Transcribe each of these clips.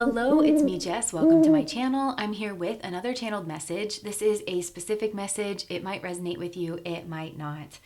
Hello, it's me, Jess. Welcome to my channel. I'm here with another channeled message. This is a specific message. It might resonate with you, it might not.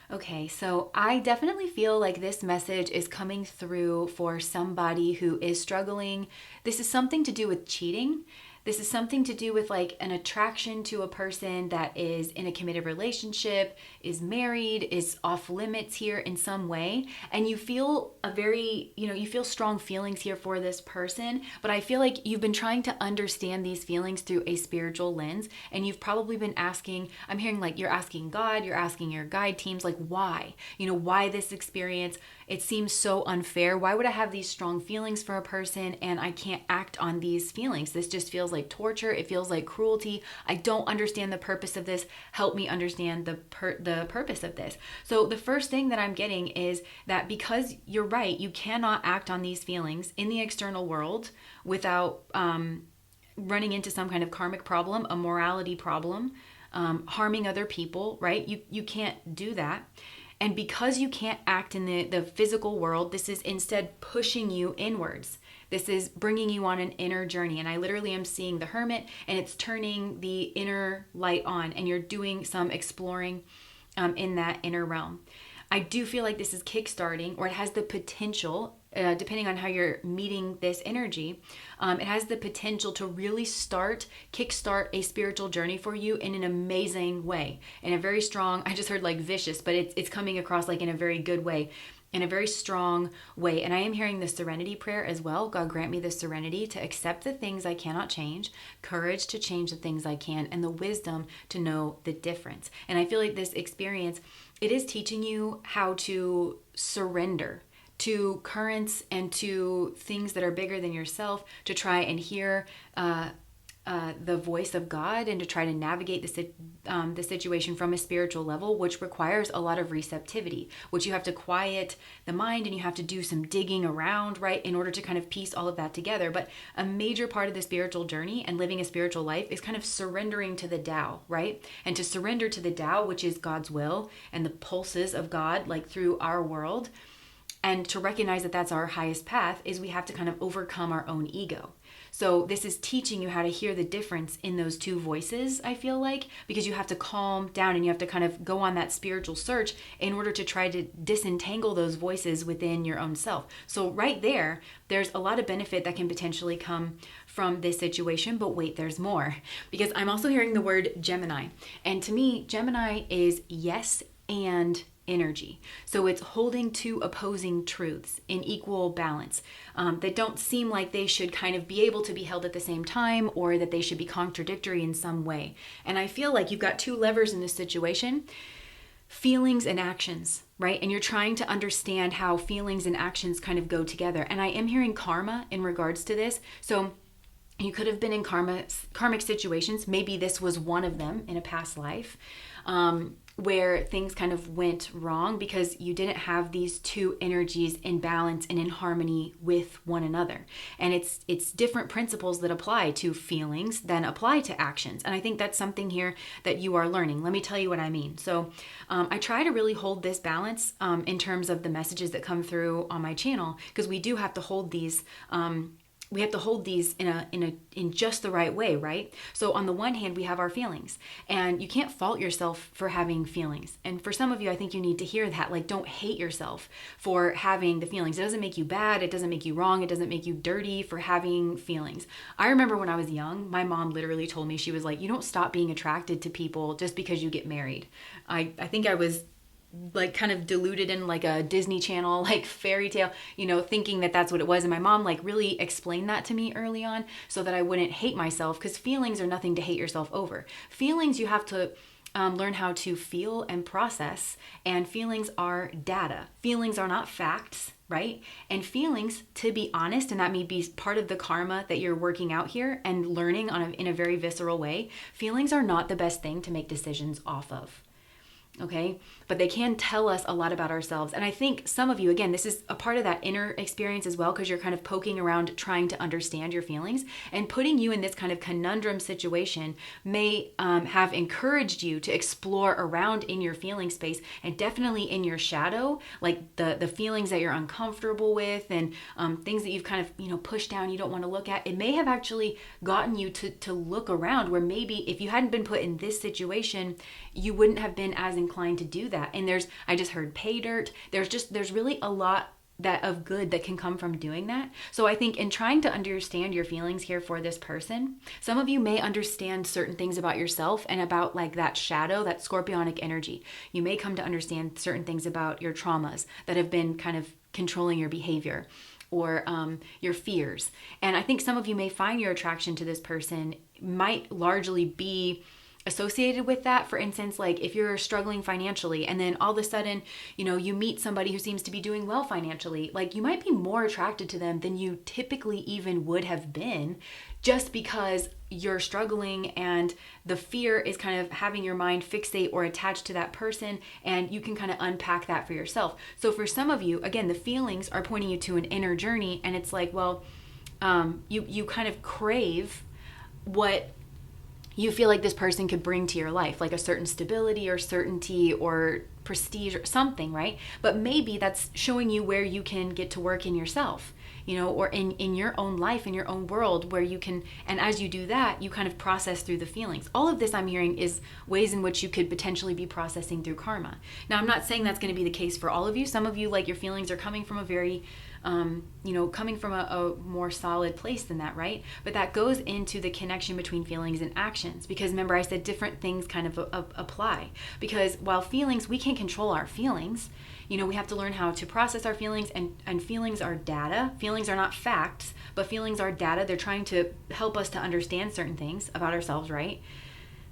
Okay, so I definitely feel like this message is coming through for somebody who is struggling. This is something to do with cheating. This is something to do with like an attraction to a person that is in a committed relationship, is married, is off limits here in some way. And you feel you feel strong feelings here for this person. But I feel like you've been trying to understand these feelings through a spiritual lens. And you've probably been asking, I'm hearing like you're asking God, you're asking your guide teams, like why? Why this experience? It seems so unfair. Why would I have these strong feelings for a person and I can't act on these feelings? This just feels like torture. It feels like cruelty. I don't understand the purpose of this. Help me understand the purpose of this. So the first thing that I'm getting is that because you're right, you cannot act on these feelings in the external world without running into some kind of karmic problem, a morality problem, harming other people, right? You can't do that. And because you can't act in the physical world, this is instead pushing you inwards. This is bringing you on an inner journey. And I literally am seeing the hermit and it's turning the inner light on and you're doing some exploring in that inner realm. I do feel like this is kickstarting, or it has the potential, depending on how you're meeting this energy, it has the potential to really kickstart a spiritual journey for you in an amazing way, in a very strong, I just heard like vicious, but it's coming across like in a very good way, in a very strong way. And I am hearing the serenity prayer as well. God grant me the serenity to accept the things I cannot change, courage to change the things I can, and the wisdom to know the difference. And I feel like this experience, it is teaching you how to surrender to currents and to things that are bigger than yourself, to try and hear the voice of God and to try to navigate the situation from a spiritual level, which requires a lot of receptivity, which you have to quiet the mind and you have to do some digging around, right, in order to kind of piece all of that together. But a major part of the spiritual journey and living a spiritual life is kind of surrendering to the Tao, right? And to surrender to the Tao, which is God's will and the pulses of God, like through our world, and to recognize that that's our highest path, is we have to kind of overcome our own ego. So this is teaching you how to hear the difference in those two voices, I feel like, because you have to calm down and you have to kind of go on that spiritual search in order to try to disentangle those voices within your own self. So right there's a lot of benefit that can potentially come from this situation, but wait, there's more. Because I'm also hearing the word Gemini. And to me, Gemini is yes and energy. So it's holding two opposing truths in equal balance that don't seem like they should kind of be able to be held at the same time, or that they should be contradictory in some way. And I feel like you've got two levers in this situation: feelings and actions, right? And you're trying to understand how feelings and actions kind of go together. And I am hearing karma in regards to this. So you could have been in karmic situations. Maybe this was one of them in a past life, where things kind of went wrong because you didn't have these two energies in balance and in harmony with one another. And it's different principles that apply to feelings than apply to actions. And I think that's something here that you are learning. Let me tell you what I mean. So I try to really hold this balance in terms of the messages that come through on my channel, because we do have to hold these in just the right way, right? So on the one hand, we have our feelings, and you can't fault yourself for having feelings. And for some of you, I think you need to hear that. Like, don't hate yourself for having the feelings. It doesn't make you bad. It doesn't make you wrong. It doesn't make you dirty for having feelings. I remember when I was young, my mom literally told me, she was like, you don't stop being attracted to people just because you get married. I think I was like kind of deluded in like a Disney Channel like fairy tale, thinking that that's what it was. And my mom like really explained that to me early on so that I wouldn't hate myself, because feelings are nothing to hate yourself over. Feelings you have to learn how to feel and process, and feelings are data. Feelings are not facts, right? And feelings, to be honest, and that may be part of the karma that you're working out here and learning in a very visceral way, feelings are not the best thing to make decisions off of. Okay, but they can tell us a lot about ourselves. And I think some of you, again, this is a part of that inner experience as well, because you're kind of poking around trying to understand your feelings, and putting you in this kind of conundrum situation may have encouraged you to explore around in your feeling space, and definitely in your shadow, like the feelings that you're uncomfortable with, and things that you've kind of, pushed down, you don't want to look at. It may have actually gotten you to look around, where maybe if you hadn't been put in this situation, you wouldn't have been as inclined to do that. And I just heard pay dirt. There's really a lot of good that can come from doing that. So I think in trying to understand your feelings here for this person, some of you may understand certain things about yourself and about like that shadow, that scorpionic energy. You may come to understand certain things about your traumas that have been kind of controlling your behavior, or your fears. And I think some of you may find your attraction to this person might largely be associated with that. For instance, like if you're struggling financially and then all of a sudden, you meet somebody who seems to be doing well financially, like you might be more attracted to them than you typically even would have been, just because you're struggling and the fear is kind of having your mind fixate or attached to that person, and you can kind of unpack that for yourself. So for some of you, again, the feelings are pointing you to an inner journey, and it's like, well, you kind of crave what you feel like this person could bring to your life, like a certain stability or certainty or prestige or something, right? But maybe that's showing you where you can get to work in yourself, or in your own life, in your own world, where you can, and as you do that, you kind of process through the feelings. All of this I'm hearing is ways in which you could potentially be processing through karma. Now, I'm not saying that's going to be the case for all of you. Some of you, like, your feelings are coming from a very coming from a more solid place than that, right? But that goes into the connection between feelings and actions, because remember I said different things kind of apply. Because while feelings, we can't control our feelings, we have to learn how to process our feelings, and feelings are data. Feelings are not facts, but feelings are data. They're trying to help us to understand certain things about ourselves, right?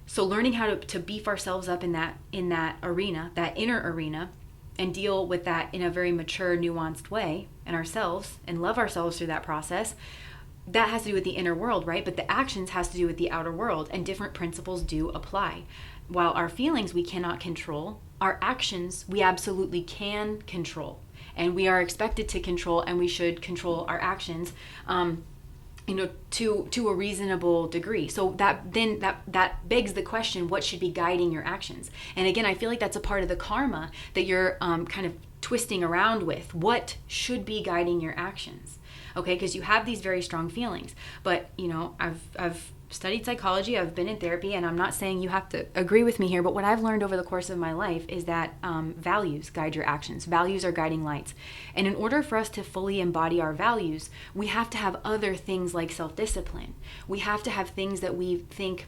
So learning how to beef ourselves up in that arena, that inner arena, and deal with that in a very mature, nuanced way, and ourselves, and love ourselves through that process, that has to do with the inner world, right? But the actions has to do with the outer world, and different principles do apply. While our feelings we cannot control, our actions we absolutely can control, and we are expected to control, and we should control our actions to a reasonable degree. So that begs the question, what should be guiding your actions? And again, I feel like that's a part of the karma that you're kind of twisting around with. What should be guiding your actions? Okay, because you have these very strong feelings. But I've studied psychology, I've been in therapy, and I'm not saying you have to agree with me here, but what I've learned over the course of my life is that values guide your actions. Values are guiding lights. And in order for us to fully embody our values, we have to have other things like self-discipline. We have to have things that we think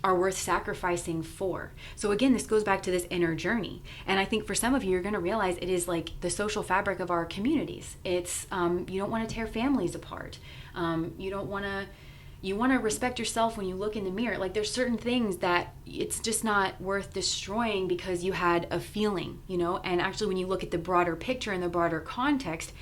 are worth sacrificing for. So again, this goes back to this inner journey. And I think for some of you, you're going to realize it is like the social fabric of our communities. It's, you don't want to tear families apart. You want to respect yourself when you look in the mirror. Like there's certain things that it's just not worth destroying because you had a feeling, and actually when you look at the broader picture and the broader context,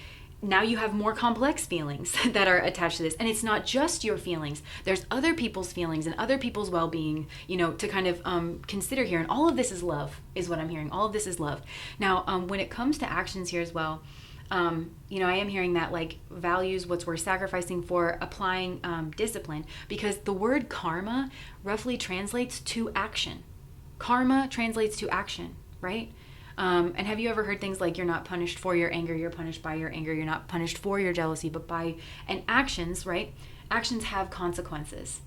now you have more complex feelings that are attached to this. And it's not just your feelings. There's other people's feelings and other people's well-being, to kind of consider here. And all of this is love, is what I'm hearing. All of this is love. Now, when it comes to actions here as well, I am hearing that like values, what's worth sacrificing for, applying discipline, because the word karma roughly translates to action. Karma translates to action, right? And have you ever heard things like, you're not punished for your anger, you're punished by your anger, you're not punished for your jealousy, but by, and actions, right? Actions have consequences.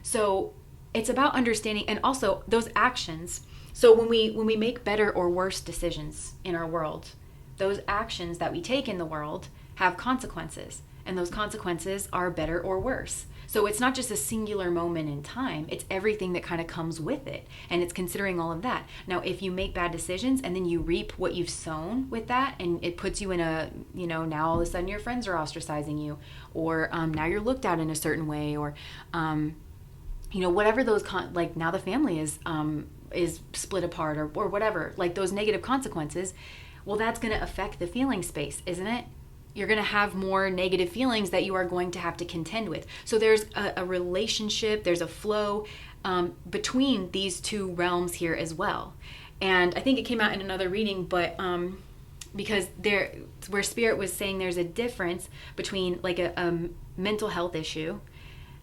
So it's about understanding, and also those actions. So when we make better or worse decisions in our world, those actions that we take in the world have consequences, and those consequences are better or worse. So it's not just a singular moment in time, it's everything that kind of comes with it, and it's considering all of that. Now, if you make bad decisions and then you reap what you've sown with that, and it puts you in a, now all of a sudden your friends are ostracizing you, or now you're looked at in a certain way, or, whatever those, like now the family is split apart, or whatever, like those negative consequences, well, that's going to affect the feeling space, isn't it? You're going to have more negative feelings that you are going to have to contend with. So there's a relationship, there's a flow between these two realms here as well. And I think it came out in another reading, but because there, where Spirit was saying there's a difference between like a mental health issue,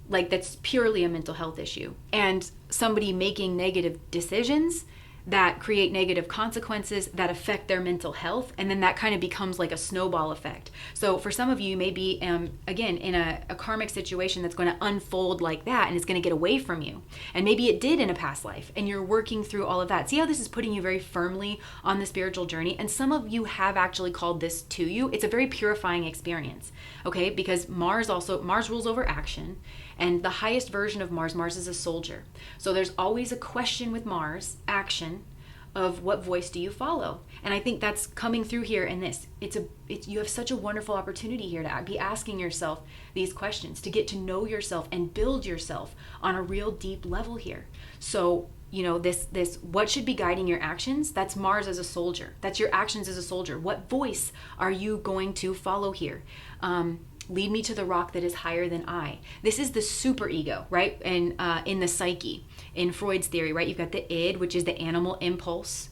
like that's purely a mental health issue, and somebody making negative decisions that create negative consequences that affect their mental health, and then that kind of becomes like a snowball effect. So for some of you, maybe again in a karmic situation that's going to unfold like that, and it's going to get away from you, and maybe it did in a past life, and you're working through all of that. See how this is putting you very firmly on the spiritual journey, and some of you have actually called this to you. It's a very purifying experience, okay? Because Mars rules over action, and the highest version of Mars is a soldier. So there's always a question with Mars, action, of what voice do you follow? And I think that's coming through here in this. You have such a wonderful opportunity here to be asking yourself these questions, to get to know yourself and build yourself on a real deep level here. So, you know, this what should be guiding your actions? That's Mars as a soldier. That's your actions as a soldier. What voice are you going to follow here? Lead me to the rock that is higher than I. This is the superego, right? And in the psyche, in Freud's theory, right? You've got the id, which is the animal impulse.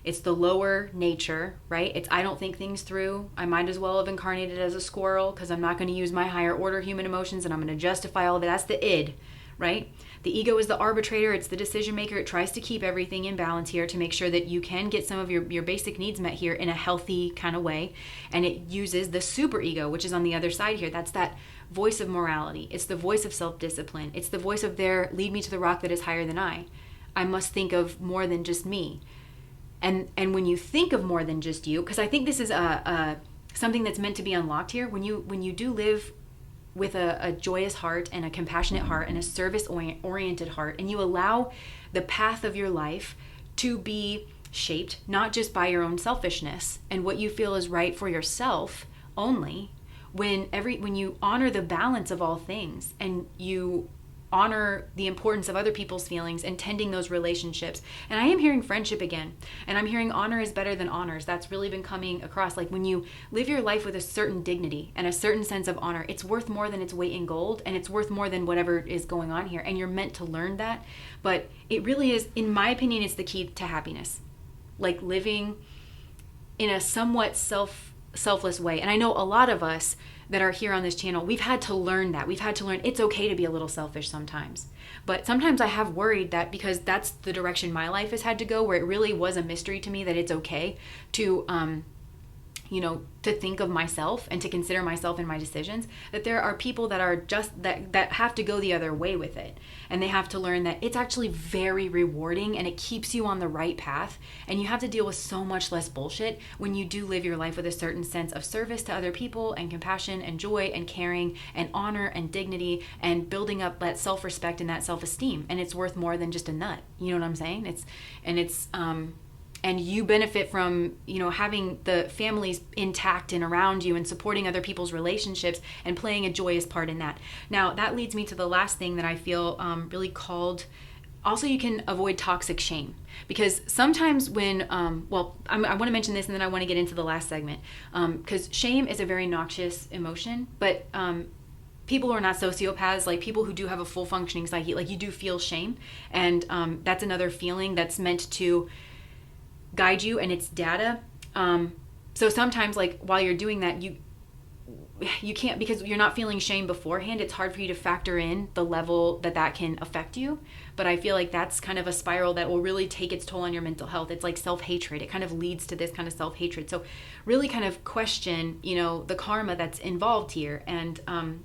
It's the lower nature, right? It's I don't think things through. I might as well have incarnated as a squirrel because I'm not going to use my higher order human emotions, and I'm going to justify all of it. That's the id, right? The ego is the arbitrator. It's the decision maker. It tries to keep everything in balance here to make sure that you can get some of your basic needs met here in a healthy kind of way. And it uses the superego, which is on the other side here. That's that voice of morality. It's the voice of self-discipline. It's the voice of lead me to the rock that is higher than I. I must think of more than just me. And when you think of more than just you, because I think this is something that's meant to be unlocked here. When you do live with a joyous heart and a compassionate heart and a service-oriented heart, and you allow the path of your life to be shaped not just by your own selfishness and what you feel is right for yourself only, when you honor the balance of all things and you honor the importance of other people's feelings and tending those relationships. And I am hearing friendship again, and I'm hearing honor is better than honors. That's really been coming across. Like when you live your life with a certain dignity and a certain sense of honor, it's worth more than its weight in gold, and it's worth more than whatever is going on here. And you're meant to learn that. But it really is, in my opinion, it's the key to happiness. Like living in a somewhat selfless way. And I know a lot of us that are here on this channel, we've had to learn that. We've had to learn it's okay to be a little selfish sometimes. But sometimes I have worried that because that's the direction my life has had to go, where it really was a mystery to me that it's okay to to think of myself and to consider myself in my decisions, that there are people that are just that have to go the other way with it. And they have to learn that it's actually very rewarding and it keeps you on the right path. And you have to deal with so much less bullshit when you do live your life with a certain sense of service to other people and compassion and joy and caring and honor and dignity and building up that self-respect and that self-esteem. And it's worth more than just a nut. You know what I'm saying? And you benefit from, having the families intact and around you and supporting other people's relationships and playing a joyous part in that. Now, that leads me to the last thing that I feel really called. Also, you can avoid toxic shame, because sometimes when, I want to mention this and then I want to get into the last segment, because shame is a very noxious emotion, but people who are not sociopaths, like people who do have a full functioning psyche, like you do feel shame. And that's another feeling that's meant to guide you, and it's data. So sometimes, like while you're doing that, you can't, because you're not feeling shame beforehand, it's hard for you to factor in the level that can affect you. But I feel like that's kind of a spiral that will really take its toll on your mental health. It's like self-hatred. It kind of leads to this kind of self-hatred. So really kind of question, the karma that's involved here. And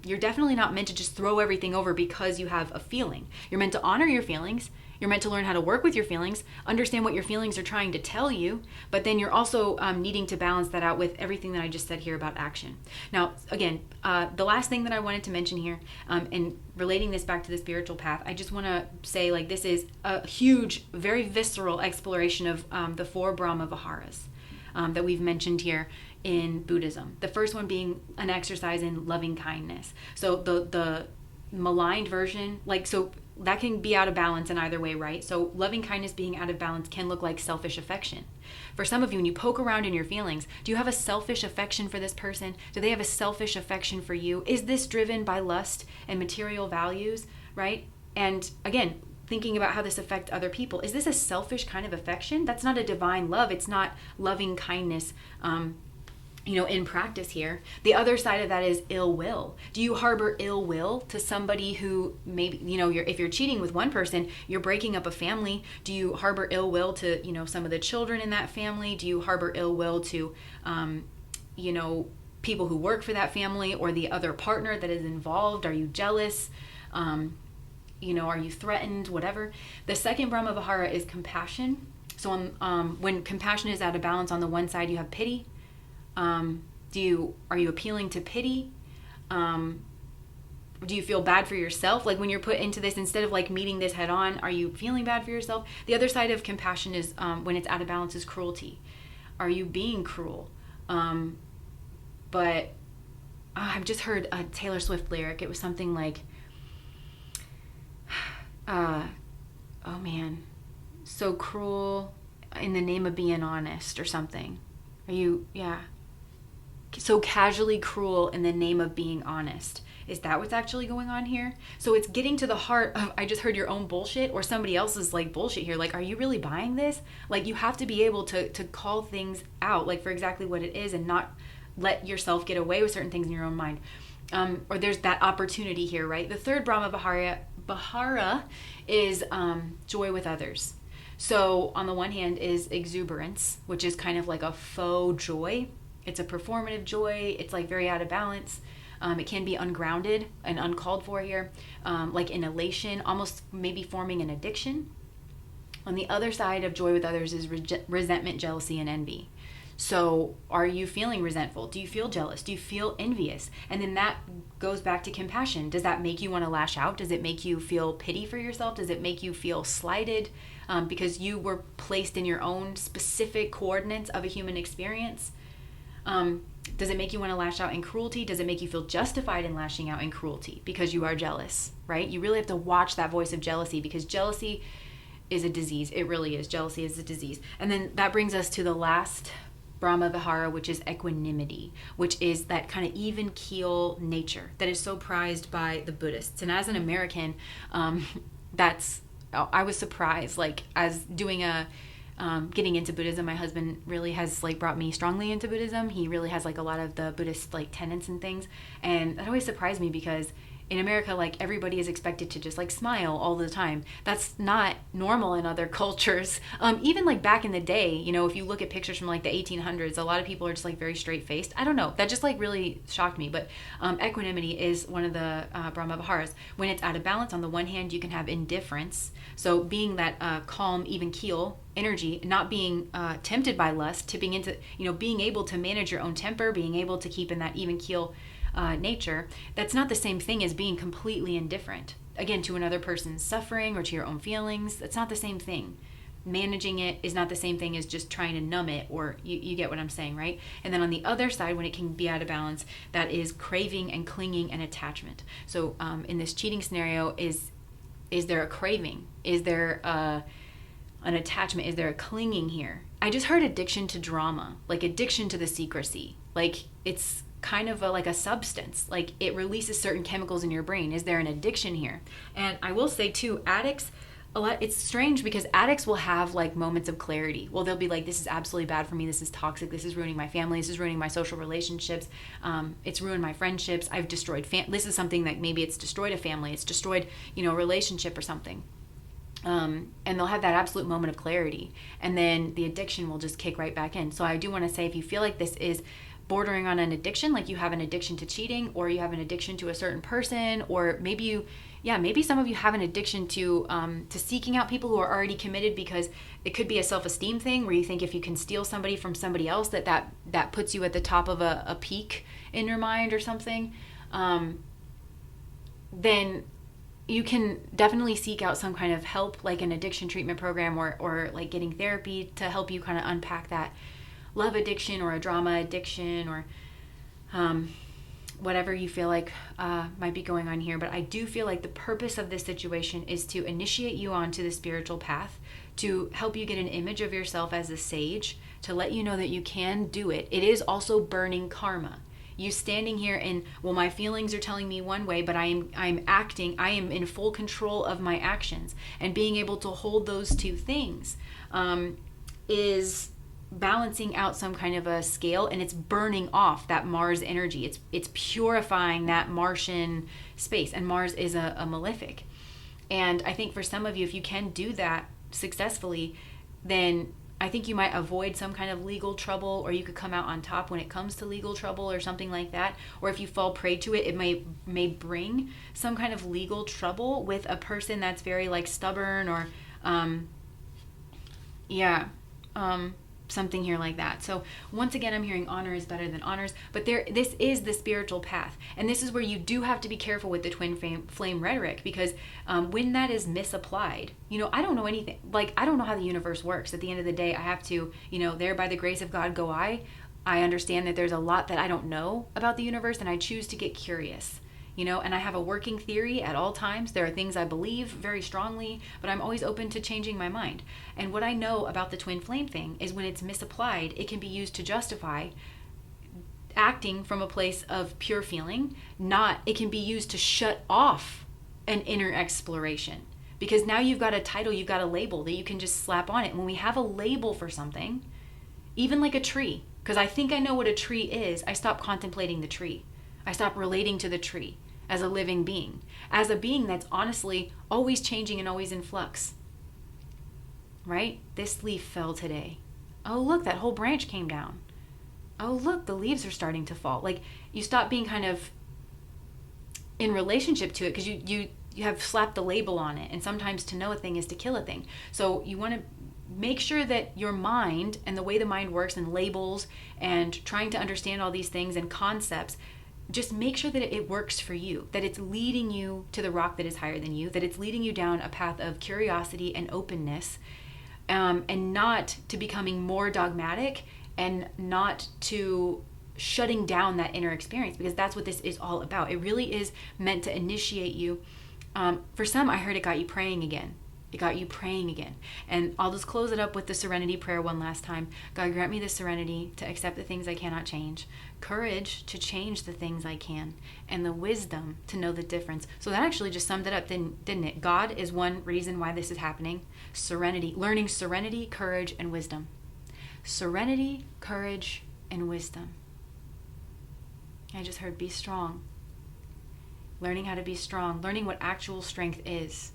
you're definitely not meant to just throw everything over because you have a feeling. You're meant to honor your feelings. You're meant to learn how to work with your feelings, understand what your feelings are trying to tell you, but then you're also needing to balance that out with everything that I just said here about action. Now, again, the last thing that I wanted to mention here, and relating this back to the spiritual path, I just want to say, like, this is a huge, very visceral exploration of the four Brahma Viharas that we've mentioned here in Buddhism. The first one being an exercise in loving kindness. So the maligned version, that can be out of balance in either way, right? So loving kindness being out of balance can look like selfish affection. For some of you, when you poke around in your feelings, do you have a selfish affection for this person? Do they have a selfish affection for you? Is this driven by lust and material values, right? And again, thinking about how this affects other people. Is this a selfish kind of affection? That's not a divine love. It's not loving kindness, in practice here. The other side of that is ill will. Do you harbor ill will to somebody who maybe, if you're cheating with one person, you're breaking up a family. Do you harbor ill will to, some of the children in that family? Do you harbor ill will to, people who work for that family or the other partner that is involved? Are you jealous? Are you threatened? Whatever. The second Brahma Vihara is compassion. So when compassion is out of balance, on the one side you have pity. Are you appealing to pity? Do you feel bad for yourself? Like when you're put into this, instead of like meeting this head on, are you feeling bad for yourself? The other side of compassion is when it's out of balance is cruelty. Are you being cruel? But I've just heard a Taylor Swift lyric. It was something like, oh man, so cruel in the name of being honest or something. So casually cruel in the name of being honest. Is that what's actually going on here? So it's getting to the heart of, I just heard your own bullshit or somebody else's like bullshit here. Like, are you really buying this? Like, you have to be able to call things out, like for exactly what it is, and not let yourself get away with certain things in your own mind. Or there's that opportunity here, right? The third Brahma Vihara is joy with others. So on the one hand is exuberance, which is kind of like a faux joy. It's a performative joy. It's like very out of balance. It can be ungrounded and uncalled for here, like an elation, almost maybe forming an addiction. On the other side of joy with others is resentment, jealousy, and envy. So are you feeling resentful? Do you feel jealous? Do you feel envious? And then that goes back to compassion. Does that make you want to lash out? Does it make you feel pity for yourself? Does it make you feel slighted because you were placed in your own specific coordinates of a human experience? Does it make you want to lash out in cruelty? Does it make you feel justified in lashing out in cruelty because you are jealous, right? You really have to watch that voice of jealousy, because jealousy is a disease. It really is. Jealousy is a disease. And then that brings us to the last Brahma Vihara, which is equanimity, which is that kind of even keel nature that is so prized by the Buddhists. And as an American, I was surprised, like as doing getting into Buddhism. My husband really has like brought me strongly into Buddhism. He really has like a lot of the Buddhist like tenets and things. And that always surprised me, because in America, like everybody is expected to just like smile all the time. That's not normal in other cultures. Even like back in the day, if you look at pictures from like the 1800s, a lot of people are just like very straight faced. I don't know. That just like really shocked me. But equanimity is one of the Brahma Viharas. When it's out of balance, on the one hand, you can have indifference. So being that calm, even keel energy, not being tempted by lust, tipping into, being able to manage your own temper, being able to keep in that even keel nature. That's not the same thing as being completely indifferent, again, to another person's suffering or to your own feelings. That's not the same thing. Managing it is not the same thing as just trying to numb it, or you get what I'm saying, right? And then on the other side, when it can be out of balance, that is craving and clinging and attachment. So in this cheating scenario, is there a craving? Is there an attachment? Is there a clinging here? I just heard addiction to drama, like addiction to the secrecy. Like it's kind of like a substance, like it releases certain chemicals in your brain. Is there an addiction here? And I will say too, addicts, it's strange because addicts will have like moments of clarity. Well, they'll be like, this is absolutely bad for me. This is toxic. This is ruining my family. This is ruining my social relationships. It's ruined my friendships. I've destroyed this is something that maybe it's destroyed a family. It's destroyed, a relationship or something. And they'll have that absolute moment of clarity. And then the addiction will just kick right back in. So I do want to say, if you feel like this is bordering on an addiction, like you have an addiction to cheating, or you have an addiction to a certain person, or maybe some of you have an addiction to seeking out people who are already committed, because it could be a self-esteem thing where you think if you can steal somebody from somebody else, that puts you at the top of a peak in your mind or something. Then you can definitely seek out some kind of help, like an addiction treatment program, or like getting therapy to help you kind of unpack that love addiction or a drama addiction, or whatever you feel like might be going on here. But I do feel like the purpose of this situation is to initiate you onto the spiritual path, to help you get an image of yourself as a sage, to let you know that you can do it. It is also burning karma. you standing here and, well, my feelings are telling me one way, but I'm acting, I am in full control of my actions. And being able to hold those two things is balancing out some kind of a scale, and it's burning off that Mars energy. It's purifying that Martian space, and Mars is a malefic. And I think for some of you, if you can do that successfully, then I think you might avoid some kind of legal trouble, or you could come out on top when it comes to legal trouble or something like that. Or if you fall prey to it, it may bring some kind of legal trouble with a person that's very like stubborn, or something here like that. So once again, I'm hearing honor is better than honors, but this is the spiritual path. And this is where you do have to be careful with the twin flame rhetoric, because when that is misapplied, I don't know anything. Like, I don't know how the universe works. At the end of the day, I have to, there by the grace of God go I understand that there's a lot that I don't know about the universe, and I choose to get curious. And I have a working theory at all times. There are things I believe very strongly, but I'm always open to changing my mind. And what I know about the twin flame thing is when it's misapplied, it can be used to justify acting from a place of pure feeling. It can be used to shut off an inner exploration. Because now you've got a title, you've got a label that you can just slap on it. And when we have a label for something, even like a tree, because I think I know what a tree is, I stop contemplating the tree. I stop relating to the tree as a living being, as a being that's honestly always changing and always in flux. Right? This leaf fell today. Oh, look, that whole branch came down. Oh, look, the leaves are starting to fall. Like, you stop being kind of in relationship to it, because you have slapped the label on it. And sometimes to know a thing is to kill a thing. So you want to make sure that your mind and the way the mind works, and labels and trying to understand all these things and concepts, just make sure that it works for you, that it's leading you to the rock that is higher than you, that it's leading you down a path of curiosity and openness, and not to becoming more dogmatic, and not to shutting down that inner experience, because that's what this is all about. It really is meant to initiate you. For some, I heard it got you praying again. It got you praying again. And I'll just close it up with the serenity prayer one last time. God, grant me the serenity to accept the things I cannot change, courage to change the things I can, and the wisdom to know the difference. So that actually just summed it up, didn't it? God is one reason why this is happening. Serenity, learning serenity, courage, and wisdom. Serenity, courage, and wisdom. I just heard be strong. Learning how to be strong, learning what actual strength is.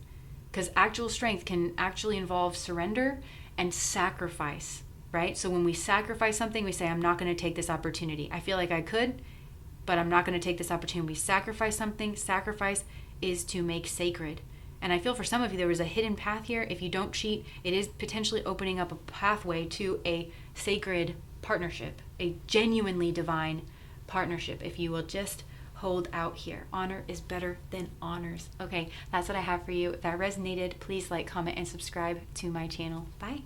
Because actual strength can actually involve surrender and sacrifice, right? So when we sacrifice something, we say, I'm not going to take this opportunity. I feel like I could, but I'm not going to take this opportunity. We sacrifice something. Sacrifice is to make sacred. And I feel for some of you, there was a hidden path here. If you don't cheat, it is potentially opening up a pathway to a sacred partnership, a genuinely divine partnership, if you will just hold out here. Honor is better than honors. Okay, that's what I have for you. If that resonated, please like, comment, and subscribe to my channel. Bye.